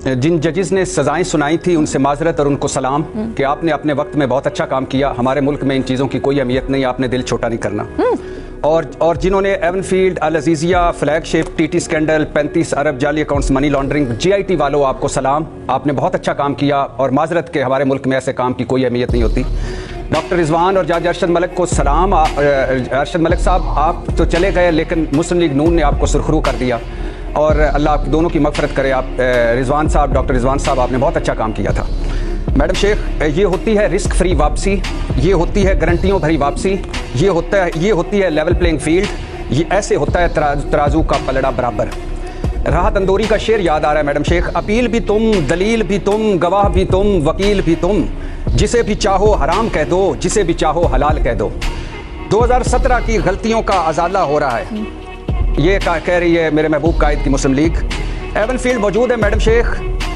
जिन जजेस ने सज़ाएं सुनाई थी उनसे माजरत और उनको सलाम कि आपने अपने वक्त में बहुत अच्छा काम किया। हमारे मुल्क में इन चीज़ों की कोई अहमियत नहीं, आपने दिल छोटा नहीं करना। और जिन्होंने एवनफील्ड, अल अजीज़िया, फ्लैगशिप, टीटी स्कैंडल, 35 अरब जाली अकाउंट्स, मनी लॉन्ड्रिंग, GIT वालों आपको सलाम, आपने बहुत अच्छा काम किया और माजरत के हमारे मुल्क में ऐसे काम की कोई अहमियत नहीं होती। डॉक्टर रिजवान और जज अरशद मलिक को सलाम। अरशद मलिक साहब आप तो चले गए लेकिन मुस्लिम लीग नून ने आपको सुरखरू कर दिया और अल्लाह आप दोनों की मगफरत करे। आप रिजवान साहब, डॉक्टर रिजवान साहब, आपने बहुत अच्छा काम किया था। मैडम शेख, ये होती है रिस्क फ्री वापसी, ये होती है गारंटियों भरी वापसी, ये होती है लेवल प्लेइंग फील्ड, ये ऐसे होता है तराजू का पलड़ा बराबर। राहत अंदौरी का शेर याद आ रहा है मैडम शेख, अपील भी तुम, दलील भी तुम, गवाह भी तुम, वकील भी तुम, जिसे भी चाहो हराम कह दो, जिसे भी चाहो हलाल कह दो। 2017 की गलतियों का अजाला हो रहा है, ये कह रही है मेरे महबूब कायद की मुस्लिम लीग। एवनफील्ड मौजूद है मैडम शेख,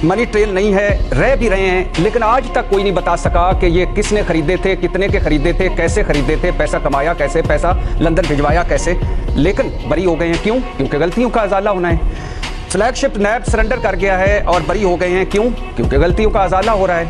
मनी ट्रेल नहीं है, रह भी रहे हैं, लेकिन आज तक कोई नहीं बता सका कि ये किसने खरीदे थे, कितने के खरीदे थे, कैसे खरीदे थे, पैसा कमाया कैसे, पैसा लंदन भिजवाया कैसे, लेकिन बरी हो गए हैं। क्यों? क्योंकि गलतियों का अजाला होना है। फ्लैगशिप नैब सरेंडर कर गया है और बरी हो गए हैं। क्यों? क्योंकि गलतियों का अजाला हो रहा है।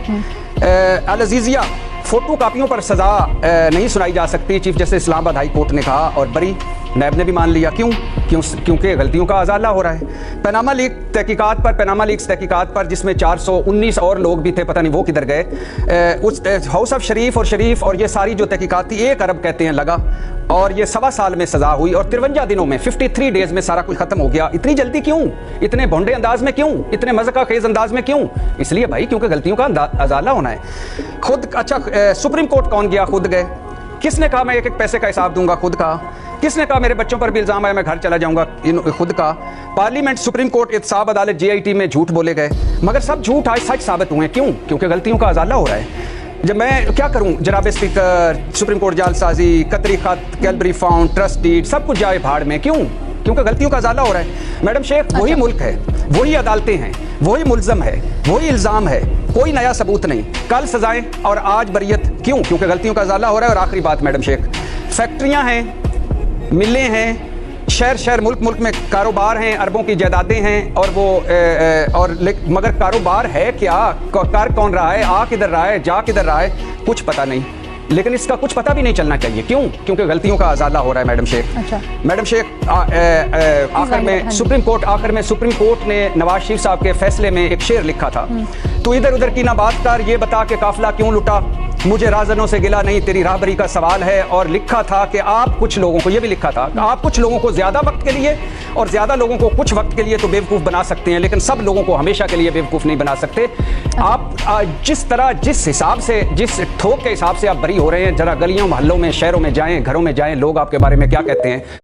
अल अजीज़िया, फोटो कापियों पर सजा नहीं सुनाई जा सकती, chief justice Islamabad high court ने कहा और बरी, नैब ने भी मान लिया। क्योंकि गलतियों का अजाला हो रहा है। पनामा लीक्स तहकीकात पर जिसमें 419 और लोग भी थे, पता नहीं वो किधर गए। उस हाउस ऑफ शरीफ और ये सारी जो तहकीकात थी 1 अरब कहते हैं लगा और ये 1.25 साल में सजा हुई और 53 दिनों में 53 डेज में सारा कुछ खत्म हो गया। इतनी जल्दी क्यों? इतने भोंडे अंदाज में क्यों? इतने मज़ा खेज अंदाज में क्यों? इसलिए भाई क्योंकि गलतियों का अजाला होना है। खुद अच्छा सुप्रीम कोर्ट कौन गया? खुद गए। किसने कहा मैं एक पैसे का हिसाब दूंगा? खुद कहा। किसने कहा मेरे बच्चों पर भी इल्जाम है मैं घर चला जाऊंगा? खुद का। पार्लियामेंट, सुप्रीम कोर्ट, एहतसाब अदालत, GIT में झूठ बोले गए, मगर सब झूठ आज सच साबित हुए। क्यों? क्योंकि गलतियों का अजाला हो रहा है। जब मैं क्या करूं, जनाब स्पीकर, सुप्रीम कोर्ट जालसाजी, कतरी खत, कैलबरी फाउंड, ट्रस्ट डीड, सब कुछ जाए भाड़ में। क्यों? क्योंकि गलतियों का अजाला हो रहा है। मैडम शेख, वही मुल्क है, वही अदालतें हैं, वही मुल्जम है, वही इल्जाम है, कोई नया सबूत नहीं, कल सजाएं और आज बरियत। क्यों? क्योंकि गलतियों का अजाला हो रहा है। और आखिरी बात मैडम शेख, फैक्ट्रियां हैं, मिलें हैं, शहर मुल्क में कारोबार हैं, अरबों की जायदादें हैं और मगर कारोबार है क्या? कर कौन रहा है? आ किधर रहा है? जा किधर रहा है? कुछ पता नहीं, लेकिन इसका कुछ पता भी नहीं चलना चाहिए। क्यों? क्योंकि गलतियों का अजाला हो रहा है मैडम शेख। अच्छा। मैडम शेख, आखिर में सुप्रीम कोर्ट ने नवाज शरीफ साहब के फैसले में एक शेर लिखा था, तो इधर उधर की ना बात कर, ये बता के काफिला क्यों लुटा, मुझे राजनों से गिला नहीं, तेरी राहबरी का सवाल है। और लिखा था कि आप कुछ लोगों को, ये भी लिखा था, आप कुछ लोगों को ज्यादा वक्त के लिए और ज्यादा लोगों को कुछ वक्त के लिए तो बेवकूफ बना सकते हैं, लेकिन सब लोगों को हमेशा के लिए बेवकूफ नहीं बना सकते। आप जिस हिसाब से, जिस ठोक के हिसाब से आप बरी हो रहे हैं, जरा गलियों मोहल्लों में, शहरों में जाएं, घरों में जाएं, लोग आपके बारे में क्या कहते हैं।